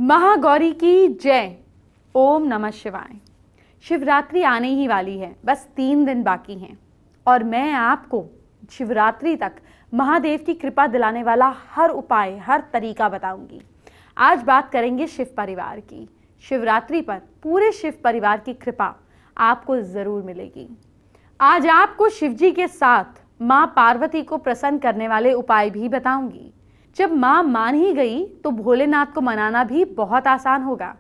महागौरी की जय। ओम नमः शिवाय। शिवरात्रि आने ही वाली है, बस 3 दिन बाकी हैं और मैं आपको शिवरात्रि तक महादेव की कृपा दिलाने वाला हर उपाय, हर तरीका बताऊंगी। आज बात करेंगे शिव परिवार की। शिवरात्रि पर पूरे शिव परिवार की कृपा आपको जरूर मिलेगी। आज आपको शिवजी के साथ माँ पार्वती को प्रसन्न करने वाले उपाय भी बताऊंगी। जब माँ मान ही गई तो भोलेनाथ को मनाना भी बहुत आसान होगा।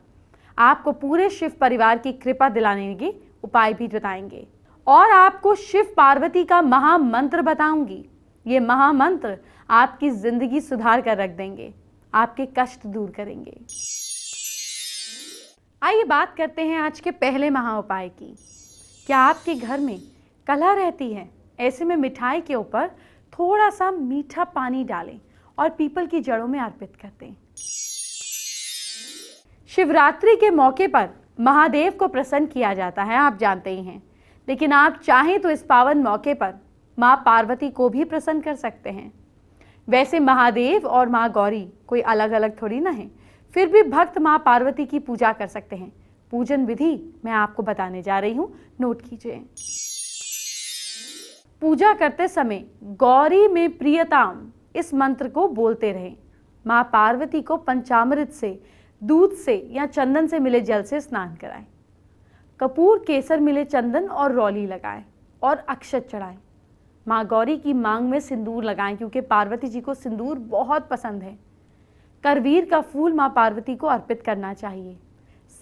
आपको पूरे शिव परिवार की कृपा दिलाने के उपाय भी बताएंगे और आपको शिव पार्वती का महामंत्र बताऊंगी। ये महामंत्र आपकी जिंदगी सुधार कर रख देंगे, आपके कष्ट दूर करेंगे। आइए बात करते हैं आज के पहले महा उपाय की। क्या आपके घर में कलह रहती है? ऐसे में मिठाई के ऊपर थोड़ा सा मीठा पानी डालें और पीपल की जड़ों में अर्पित कर दें। शिवरात्रि के मौके पर महादेव को प्रसन्न किया जाता है, आप जानते ही हैं, लेकिन आप चाहें तो इस पावन मौके पर माँ पार्वती को भी प्रसन्न कर सकते हैं। वैसे महादेव और माँ गौरी कोई अलग अलग थोड़ी ना है, फिर भी भक्त माँ पार्वती की पूजा कर सकते हैं। पूजन विधि मैं आपको बताने जा रही हूँ, नोट कीजिए। पूजा करते समय गौरी में प्रियताम इस मंत्र को बोलते रहें। माँ पार्वती को पंचामृत से, दूध से या चंदन से मिले जल से स्नान कराएं। कपूर केसर मिले चंदन और रौली लगाएं और अक्षत चढ़ाएं। माँ गौरी की मांग में सिंदूर लगाएं, क्योंकि पार्वती जी को सिंदूर बहुत पसंद है। करवीर का फूल माँ पार्वती को अर्पित करना चाहिए।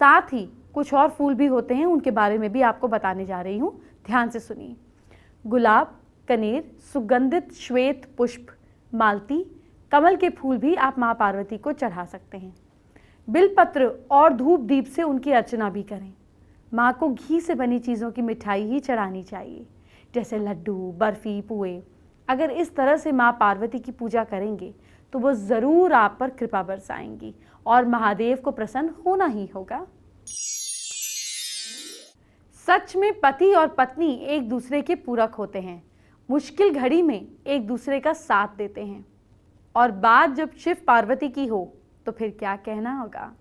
साथ ही कुछ और फूल भी होते हैं, उनके बारे में भी आपको बताने जा रही हूँ, ध्यान से सुनिए। गुलाब, कनेर, सुगंधित श्वेत पुष्प, मालती, कमल के फूल भी आप माँ पार्वती को चढ़ा सकते हैं। बिलपत्र और धूप दीप से उनकी अर्चना भी करें। माँ को घी से बनी चीज़ों की मिठाई ही चढ़ानी चाहिए, जैसे लड्डू, बर्फी, पुए। अगर इस तरह से माँ पार्वती की पूजा करेंगे तो वो ज़रूर आप पर कृपा बरसाएंगी और महादेव को प्रसन्न होना ही होगा। सच में पति और पत्नी एक दूसरे के पूरक होते हैं, मुश्किल घड़ी में एक दूसरे का साथ देते हैं, और बात जब शिव पार्वती की हो तो फिर क्या कहना होगा।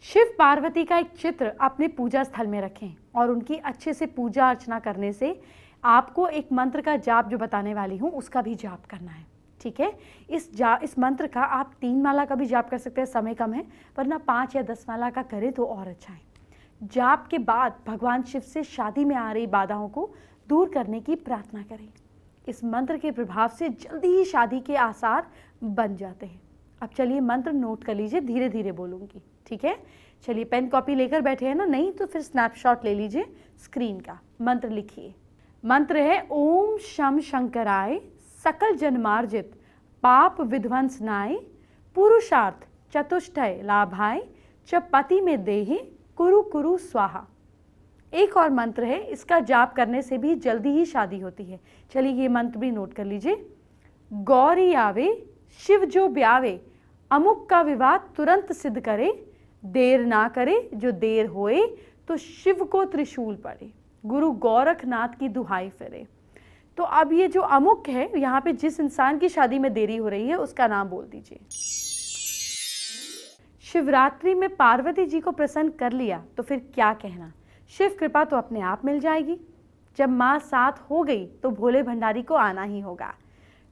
शिव पार्वती का एक चित्र अपने पूजा स्थल में रखें और उनकी अच्छे से पूजा अर्चना करने से आपको एक मंत्र का जाप जो बताने वाली हूँ उसका भी जाप करना है, ठीक है। इस मंत्र का आप 3 माला का भी जाप कर सकते हैं, समय कम है, वरना 5 या 10 माला का करें तो और अच्छा है। जाप के बाद भगवान शिव से शादी में आ रही बाधाओं को दूर करने की प्रार्थना करें। इस मंत्र के प्रभाव से जल्दी ही शादी के आसार बन जाते हैं। अब चलिए मंत्र नोट कर लीजिए, धीरे धीरे बोलूंगी, ठीक है। चलिए पेन कॉपी लेकर बैठे हैं ना? नहीं तो फिर स्नैपशॉट ले लीजिए स्क्रीन का। मंत्र लिखिए। मंत्र है ओम शम शंकराय सकल जन्मार्जित पाप विध्वंसनाय पुरुषार्थ चतुष्टय लाभाय च पति में देहि कुरु कुरु स्वाहा। एक और मंत्र है, इसका जाप करने से भी जल्दी ही शादी होती है। चलिए ये मंत्र भी नोट कर लीजिए। गौरी आवे शिव जो ब्यावे अमुक का विवाह तुरंत सिद्ध करे, देर ना करे जो देर होए तो शिव को त्रिशूल पड़े, गुरु गोरखनाथ की दुहाई फिरे। तो अब ये जो अमुक है, यहाँ पे जिस इंसान की शादी में देरी हो रही है उसका नाम बोल दीजिए। शिवरात्रि में पार्वती जी को प्रसन्न कर लिया तो फिर क्या कहना, शिव कृपा तो अपने आप मिल जाएगी। जब माँ साथ हो गई तो भोले भंडारी को आना ही होगा।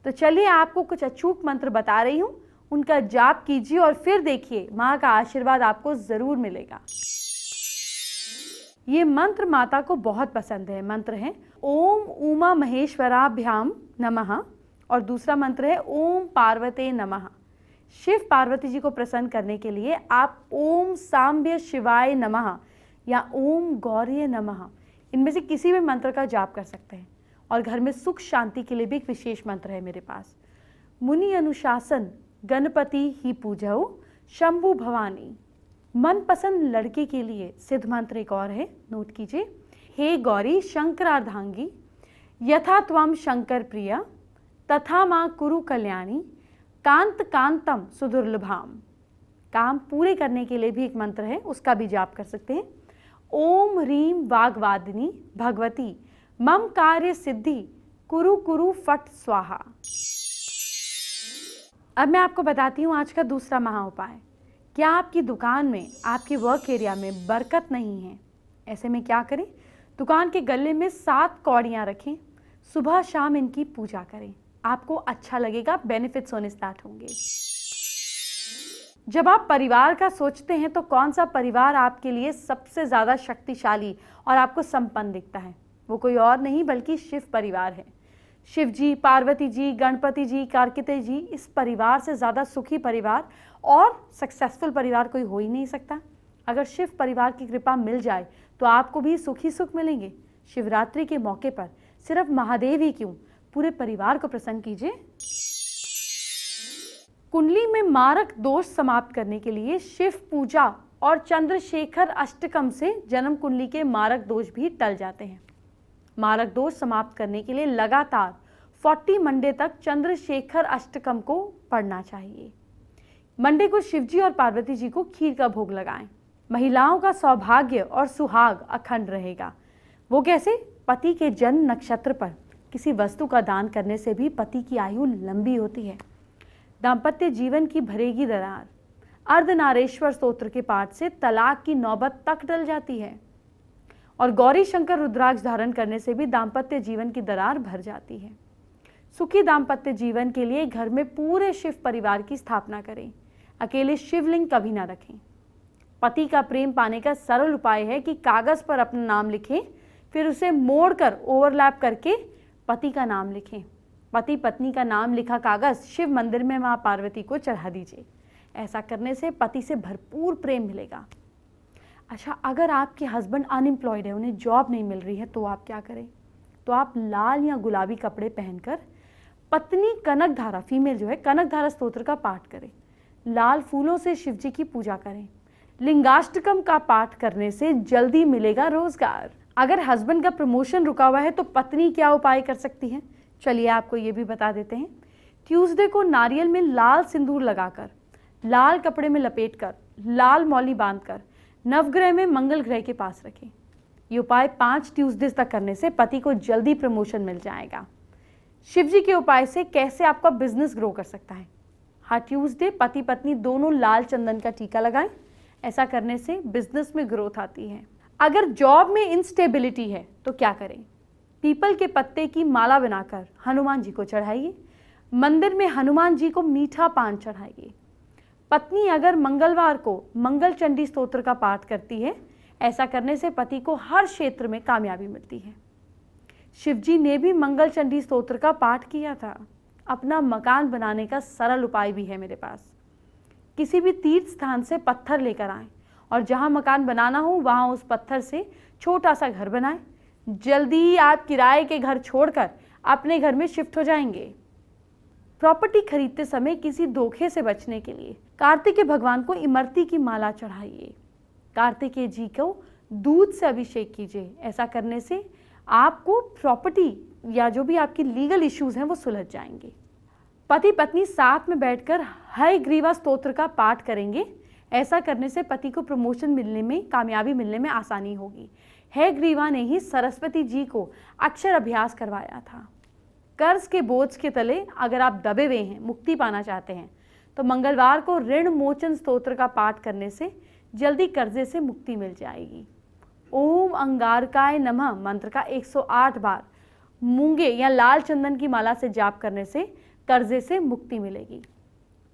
तो चलिए आपको कुछ अचूक मंत्र बता रही हूँ, उनका जाप कीजिए और फिर देखिए माँ का आशीर्वाद आपको जरूर मिलेगा। ये मंत्र माता को बहुत पसंद है। मंत्र है ओम उमा महेश्वराभ्याम नमः और दूसरा मंत्र है ओम पार्वते नमः। शिव पार्वती जी को प्रसन्न करने के लिए आप ओम सांब्य शिवाय नमः या ओम गौरी नमः, इनमें से किसी भी मंत्र का जाप कर सकते हैं। और घर में सुख शांति के लिए भी एक विशेष मंत्र है मेरे पास। मुनि अनुशासन गणपति ही पूजो शंभु भवानी। मनपसंद लड़के के लिए सिद्ध मंत्र एक और है, नोट कीजिए। हे गौरी शंकरार्धांगी यथा त्वम शंकर प्रिया तथा माँ कुरु कल्याणी कांत कांतम सुदुर्लभाम। काम पूरे करने के लिए भी एक मंत्र है, उसका भी जाप कर सकते हैं। ओम ह्रीम वाग्वादिनी भगवती मम कार्य सिद्धि कुरु कुरु फट स्वाहा। अब मैं आपको बताती हूँ आज का दूसरा महा उपाय। क्या आपकी दुकान में, आपके वर्क एरिया में बरकत नहीं है? ऐसे में क्या करें? दुकान के गले में 7 कौड़ियाँ रखें, सुबह शाम इनकी पूजा करें, आपको अच्छा लगेगा, बेनिफिट्स होने स्टार्ट होंगे। जब आप परिवार का सोचते हैं तो कौन सा परिवार आपके लिए सबसे ज़्यादा शक्तिशाली और आपको संपन्न दिखता है? वो कोई और नहीं बल्कि शिव परिवार है। शिव जी, पार्वती जी, गणपति जी, कार्तिकेय जी, इस परिवार से ज़्यादा सुखी परिवार और सक्सेसफुल परिवार कोई हो ही नहीं सकता। अगर शिव परिवार की कृपा मिल जाए तो आपको भी सुख ही सुख मिलेंगे। शिवरात्रि के मौके पर सिर्फ महादेव ही क्यों, पूरे परिवार को प्रसन्न कीजिए। कुंडली में मारक दोष समाप्त करने के लिए शिव पूजा और चंद्रशेखर अष्टकम से जन्म कुंडली के मारक दोष भी टल जाते हैं। मारक दोष समाप्त करने के लिए लगातार 40 मंडे तक चंद्रशेखर अष्टकम को पढ़ना चाहिए। मंडे को शिवजी और पार्वती जी को खीर का भोग लगाएं। महिलाओं का सौभाग्य और सुहाग अखंड रहेगा। वो कैसे? पति के जन्म नक्षत्र पर किसी वस्तु का दान करने से भी पति की आयु लंबी होती है। दाम्पत्य जीवन की भरेगी दरार। अर्धनारेश्वर स्तोत्र के पाठ से तलाक की नौबत तक टल जाती है और गौरी शंकर रुद्राक्ष धारण करने से भी दाम्पत्य जीवन की दरार भर जाती है। सुखी दाम्पत्य जीवन के लिए घर में पूरे शिव परिवार की स्थापना करें। अकेले शिवलिंग कभी ना रखें। पति का प्रेम पाने का सरल उपाय है कि कागज पर अपना नाम लिखें, फिर उसे मोड़कर ओवरलैप करके पति का नाम लिखें। पति पत्नी का नाम लिखा कागज शिव मंदिर में मां पार्वती को चढ़ा दीजिए। ऐसा करने से पति से भरपूर प्रेम मिलेगा। अच्छा, अगर आपके हस्बैंड अनएम्प्लॉयड है, उन्हें जॉब नहीं मिल रही है, तो आप क्या करें? तो आप लाल या गुलाबी कपड़े पहनकर पत्नी कनक धारा, फीमेल जो है, कनक धारा स्तोत्र का पाठ करें। लाल फूलों से शिवजी की पूजा करें। लिंगाष्टकम का पाठ करने से जल्दी मिलेगा रोजगार। अगर हस्बैंड का प्रमोशन रुका हुआ है तो पत्नी क्या उपाय कर सकती है? चलिए आपको ये भी बता देते हैं। ट्यूसडे को नारियल में लाल सिंदूर लगाकर, लाल कपड़े में लपेटकर, लाल मौली बांधकर नवग्रह में मंगल ग्रह के पास रखें। ये उपाय 5 ट्यूसडे तक करने से पति को जल्दी प्रमोशन मिल जाएगा। शिवजी के उपाय से कैसे आपका बिजनेस ग्रो कर सकता है? हर ट्यूसडे पति पत्नी दोनों लाल चंदन का टीका लगाएं। ऐसा करने से बिजनेस में ग्रोथ आती है। अगर जॉब में इंस्टेबिलिटी है तो क्या करें? पीपल के पत्ते की माला बनाकर हनुमान जी को चढ़ाइए। मंदिर में हनुमान जी को मीठा पान चढ़ाइए। पत्नी अगर मंगलवार को मंगल चंडी स्तोत्र का पाठ करती है, ऐसा करने से पति को हर क्षेत्र में कामयाबी मिलती है। शिवजी ने भी मंगल चंडी स्तोत्र का पाठ किया था। अपना मकान बनाने का सरल उपाय भी है मेरे पास। किसी भी तीर्थ स्थान से पत्थर लेकर आएं और जहां मकान बनाना हो वहां उस पत्थर से छोटा सा घर बनाएं। जल्दी ही आप किराए के घर छोड़कर अपने घर में शिफ्ट हो जाएंगे। प्रॉपर्टी खरीदते समय किसी धोखे से बचने के लिए कार्तिकेय भगवान को इमरती की माला चढ़ाइए। कार्तिकेय जी को दूध से अभिषेक कीजिए। ऐसा करने से आपको प्रॉपर्टी या जो भी आपकी लीगल इश्यूज हैं वो सुलझ जाएंगे। पति पत्नी साथ में बैठकर हयग्रीवा स्तोत्र का पाठ करेंगे। ऐसा करने से पति को प्रमोशन मिलने में, कामयाबी मिलने में आसानी होगी। हयग्रीवा ने ही सरस्वती जी को अक्षर अभ्यास करवाया था। कर्ज के बोझ के तले अगर आप दबे हुए हैं, मुक्ति पाना चाहते हैं, तो मंगलवार को ऋण मोचन स्तोत्र का पाठ करने से जल्दी कर्जे से मुक्ति मिल जाएगी। ओम अंगारकाय नमः मंत्र का 108 बार मूंगे या लाल चंदन की माला से जाप करने से कर्जे से मुक्ति मिलेगी।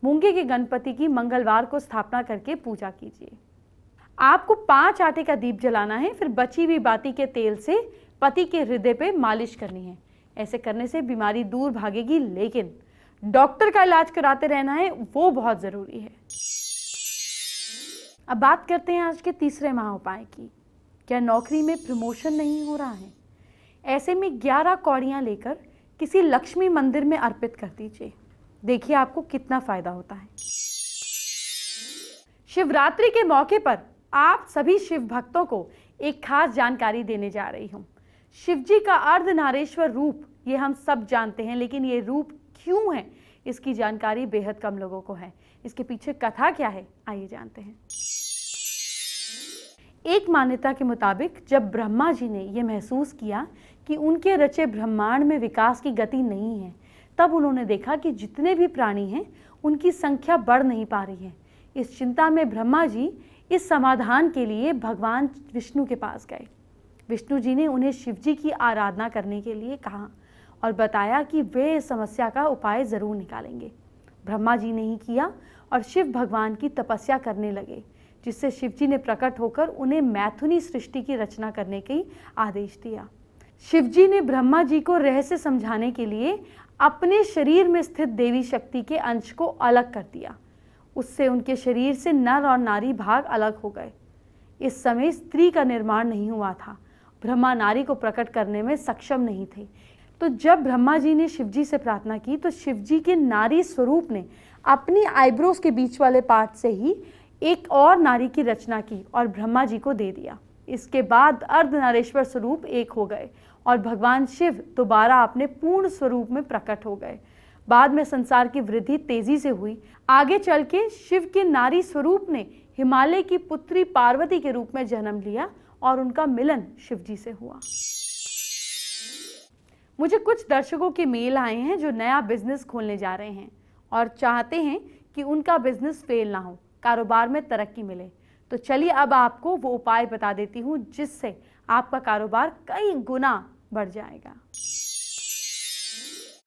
मूंगे के गणपति की मंगलवार को स्थापना करके पूजा कीजिए। आपको 5 आटे का दीप जलाना है, फिर बची हुई बाती के तेल से पति के हृदय पे मालिश करनी है। ऐसे करने से बीमारी दूर भागेगी, लेकिन डॉक्टर का इलाज कराते रहना है, वो बहुत जरूरी है। अब बात करते हैं आज के तीसरे महाउपाय की। क्या नौकरी में प्रमोशन नहीं हो रहा है? ऐसे में 11 कौड़ियां लेकर किसी लक्ष्मी मंदिर में अर्पित कर दीजिए। देखिए आपको कितना फायदा होता है। शिवरात्रि के मौके पर आप सभी शिव भक्तों को एक खास जानकारी देने जा रही हूं। शिवजी का अर्धनारेश्वर रूप ये हम सब जानते हैं, लेकिन ये रूप क्यों है इसकी जानकारी बेहद कम लोगों को है। इसके पीछे कथा क्या है, आइए जानते हैं। एक मान्यता के मुताबिक जब ब्रह्मा जी ने यह महसूस किया कि उनके रचे ब्रह्मांड में विकास की गति नहीं है, तब उन्होंने देखा कि जितने भी प्राणी हैं उनकी संख्या बढ़ नहीं पा रही है। इस चिंता में ब्रह्मा जी इस समाधान के लिए भगवान विष्णु के पास गए। विष्णु जी ने उन्हें शिव जी की आराधना करने के लिए कहा और बताया कि वे इस समस्या का उपाय जरूर निकालेंगे। ब्रह्मा जी ने ही किया और शिव भगवान की तपस्या करने लगे, जिससे शिव जी ने प्रकट होकर उन्हें मैथुनी सृष्टि की रचना करने का आदेश दिया। शिव जी ने ब्रह्मा जी को रहस्य समझाने के लिए अपने शरीर में स्थित देवी शक्ति के अंश को अलग कर दिया। उससे उनके शरीर से नर और नारी भाग अलग हो गए। इस समय स्त्री का निर्माण नहीं हुआ था। ब्रह्मा नारी को प्रकट करने में सक्षम नहीं थे। तो जब ब्रह्मा जी ने शिव जी से प्रार्थना की तो शिव जी के नारी स्वरूप ने अपनी आईब्रोज के बीच वाले पार्ट से ही एक और नारी की रचना की और ब्रह्मा जी को दे दिया। इसके बाद अर्धनारीश्वर स्वरूप एक हो गए और भगवान शिव दोबारा अपने पूर्ण स्वरूप में प्रकट हो गए। बाद में संसार की वृद्धि तेजी से हुई। आगे चल के शिव के नारी स्वरूप ने हिमालय की पुत्री पार्वती के रूप में जन्म लिया और उनका मिलन शिव जी से हुआ। मुझे कुछ दर्शकों के मेल आए हैं जो नया बिजनेस खोलने जा रहे हैं और चाहते हैं कि उनका बिजनेस फेल ना हो, कारोबार में तरक्की मिले। तो चलिए अब आपको वो उपाय बता देती हूँ जिससे आपका कारोबार कई गुना बढ़ जाएगा।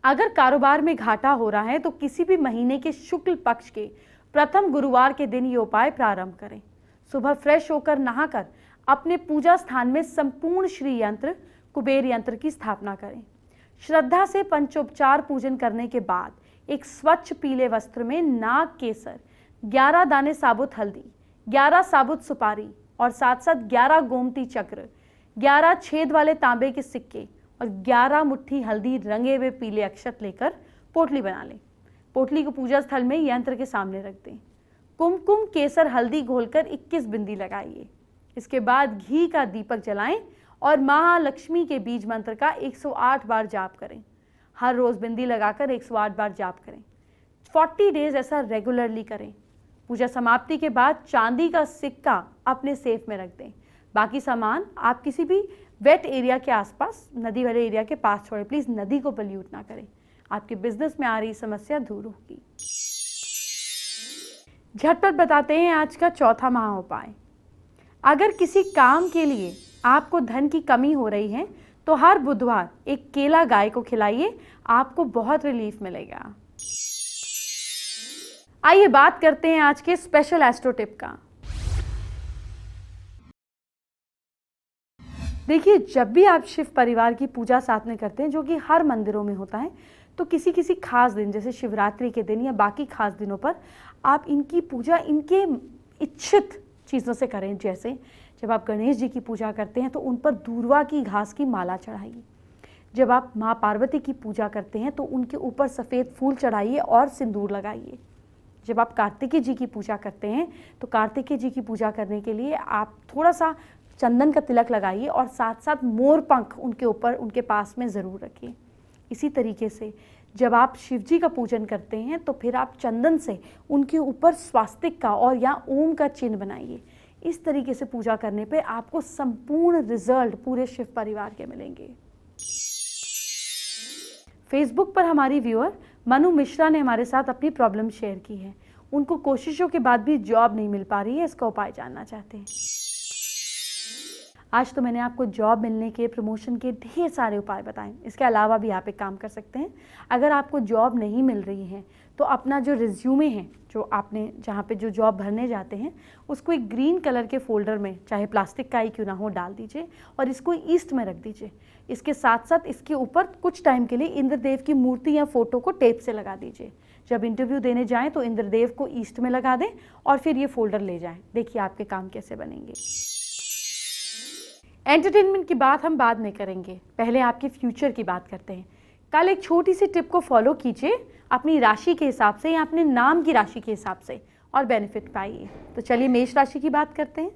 अगर कारोबार में घाटा हो रहा है तो किसी भी महीने के शुक्ल पक्ष के प्रथम गुरुवार के दिन ये उपाय प्रारंभ करें। सुबह फ्रेश होकर नहाकर अपने पूजा स्थान में संपूर्ण श्री यंत्र कुबेर यंत्र की स्थापना करें। श्रद्धा से पंचोपचार पूजन करने के बाद एक स्वच्छ पीले वस्त्र में नाग केसर, 11 दाने साबुत हल्दी, 11 साबुत सुपारी और साथ साथ 11 गोमती चक्र, 11 छेद वाले तांबे के सिक्के और 11 मुट्ठी हल्दी रंगे हुए पीले अक्षत लेकर पोटली बना लें। पोटली को पूजा स्थल में यंत्र के सामने रख दें। कुमकुम केसर हल्दी घोलकर 21 बिंदी लगाइए। इसके बाद घी का दीपक जलाएं और महालक्ष्मी के बीज मंत्र का 108 बार जाप करें। हर रोज बिंदी लगाकर 108 बार जाप करें। 40 डेज ऐसा रेगुलरली करें। पूजा समाप्ति के बाद चांदी का सिक्का अपने सेफ में रख दें। बाकी सामान आप किसी भी वेट एरिया के आसपास, नदी वाले एरिया के पास छोड़ें। प्लीज नदी को पल्यूट ना करें। आपके बिजनेस में आ रही समस्या दूर होगी। झटपट बताते हैं आज का चौथा महा उपाय। अगर किसी काम के लिए आपको धन की कमी हो रही है तो हर बुधवार एक केला गाय को खिलाइए, आपको बहुत रिलीफ मिलेगा। आइए बात करते हैं आज के स्पेशल एस्ट्रो टिप का। देखिए, जब भी आप शिव परिवार की पूजा साथ में करते हैं, जो कि हर मंदिरों में होता है, तो किसी किसी खास दिन जैसे शिवरात्रि के दिन या बाकी खास दिनों पर आप इनकी पूजा इनके इच्छित चीज़ों से करें। जैसे जब आप गणेश जी की पूजा करते हैं तो उन पर दूर्वा की घास की माला चढ़ाइए। जब आप माँ पार्वती की पूजा करते हैं तो उनके ऊपर सफ़ेद फूल चढ़ाइए और सिंदूर लगाइए। जब आप कार्तिकेय जी की पूजा करते हैं तो कार्तिकेय जी की पूजा करने के लिए आप थोड़ा सा चंदन का तिलक लगाइए और साथ साथ मोर पंख उनके ऊपर, उनके पास में ज़रूर रखिए। इसी तरीके से जब आप शिव जी का पूजन करते हैं तो फिर आप चंदन से उनके ऊपर स्वास्तिक का और या ओम का चिन्ह बनाइए। इस तरीके से पूजा करने पे आपको संपूर्ण रिजल्ट पूरे शिव परिवार के मिलेंगे। फेसबुक पर हमारी व्यूअर मनु मिश्रा ने हमारे साथ अपनी प्रॉब्लम शेयर की है। उनको कोशिशों के बाद भी जॉब नहीं मिल पा रही है, इसका उपाय जानना चाहते हैं। आज तो मैंने आपको जॉब मिलने के, प्रमोशन के ढेर सारे उपाय बताए। इसके अलावा भी आप एक काम कर सकते हैं। अगर आपको जॉब नहीं मिल रही है तो अपना जो रिज्यूमे है, जो आपने जहाँ पे जो जॉब भरने जाते हैं, उसको एक ग्रीन कलर के फोल्डर में, चाहे प्लास्टिक का ही क्यों ना हो, डाल दीजिए और इसको ईस्ट में रख दीजिए। इसके साथ साथ इसके ऊपर कुछ टाइम के लिए इंद्रदेव की मूर्ति या फोटो को टेप से लगा दीजिए। जब इंटरव्यू देने जाएं तो इंद्रदेव को ईस्ट में लगा दें और फिर ये फोल्डर ले जाएं। देखिए आपके काम कैसे बनेंगे। एंटरटेनमेंट की बात हम बाद में करेंगे, पहले आपके फ्यूचर की बात करते हैं। कल एक छोटी सी टिप को फॉलो कीजिए अपनी राशि के हिसाब से या अपने नाम की राशि के हिसाब से और बेनिफिट पाइए। तो चलिए मेष राशि की बात करते हैं।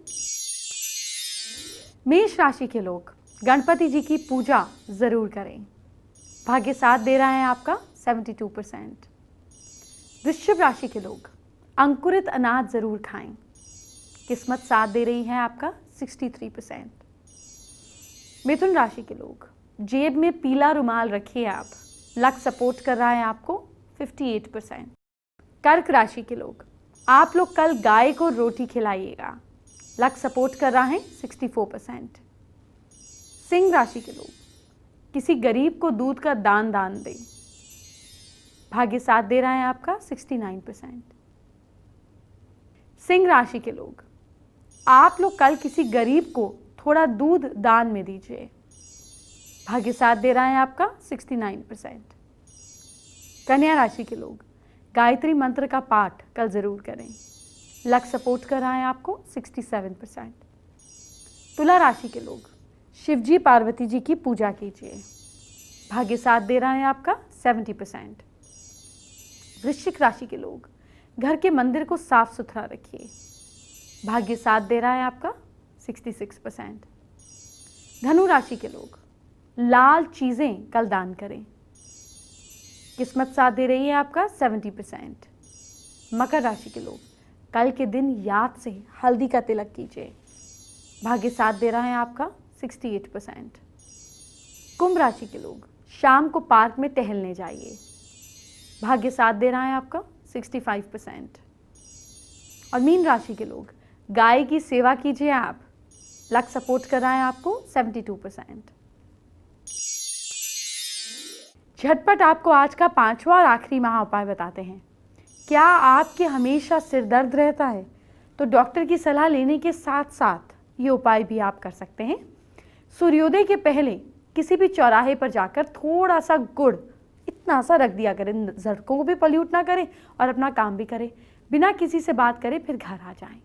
मेष राशि के लोग गणपति जी की पूजा जरूर करें। भाग्य साथ दे रहा है आपका 72%। वृश्चिक राशि के लोग अंकुरित अनाज जरूर खाएं। किस्मत साथ दे रही है आपका 63%। मिथुन राशि के लोग जेब में पीला रुमाल रखिए आप, लक सपोर्ट कर रहा है आपको 58%। कर्क राशि के लोग, आप लोग कल गाय को रोटी खिलाइएगा। लक सपोर्ट कर रहा है 64%। सिंह राशि के लोग, किसी गरीब को दूध का दान दें। भाग्य साथ दे रहा है आपका 69%। सिंह राशि के लोग, आप लोग कल किसी गरीब को थोड़ा दूध दान में दीजिए। भाग्य साथ दे रहा है आपका 69%। कन्या राशि के लोग, गायत्री मंत्र का पाठ कल जरूर करें। लक सपोर्ट कर रहा है आपको 67%। तुला राशि के लोग, शिवजी पार्वती जी की पूजा कीजिए। भाग्य साथ दे रहा है आपका 70%। वृश्चिक राशि के लोग, घर के मंदिर को साफ सुथरा रखिए। भाग्य साथ दे रहा है आपका 66%। धनु राशि के लोग, लाल चीजें कल दान करें। किस्मत साथ दे रही है आपका 70%। मकर राशि के लोग, कल के दिन याद से हल्दी का तिलक कीजिए। भाग्य साथ दे रहा है आपका 68%। कुंभ राशि के लोग, शाम को पार्क में टहलने जाइए। भाग्य साथ दे रहा है आपका 65%। और मीन राशि के लोग, गाय की सेवा कीजिए आप। लक सपोर्ट कर रहा है आपको 72%। झटपट आपको आज का 5वां और आखिरी महा उपाय बताते हैं। क्या आपके हमेशा सिर दर्द रहता है तो डॉक्टर की सलाह लेने के साथ साथ ये उपाय भी आप कर सकते हैं। सूर्योदय के पहले किसी भी चौराहे पर जाकर थोड़ा सा गुड़ इतना सा रख दिया करें, सड़कों को भी पल्यूट ना करें और अपना काम भी करें, बिना किसी से बात करे फिर घर आ जाएं।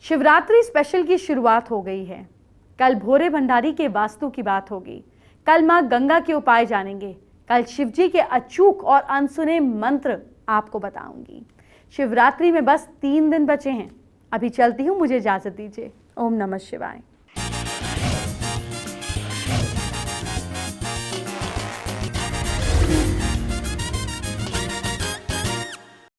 शिवरात्रि स्पेशल की शुरुआत हो गई है। कल भोरे भंडारी के वास्तु की बात होगी। कल मां गंगा के उपाय जानेंगे। कल शिवजी के अचूक और अनसुने मंत्र आपको बताऊंगी। शिवरात्रि में बस 3 दिन बचे हैं। अभी चलती हूं, मुझे इजाजत दीजिए। ओम नमः शिवाय।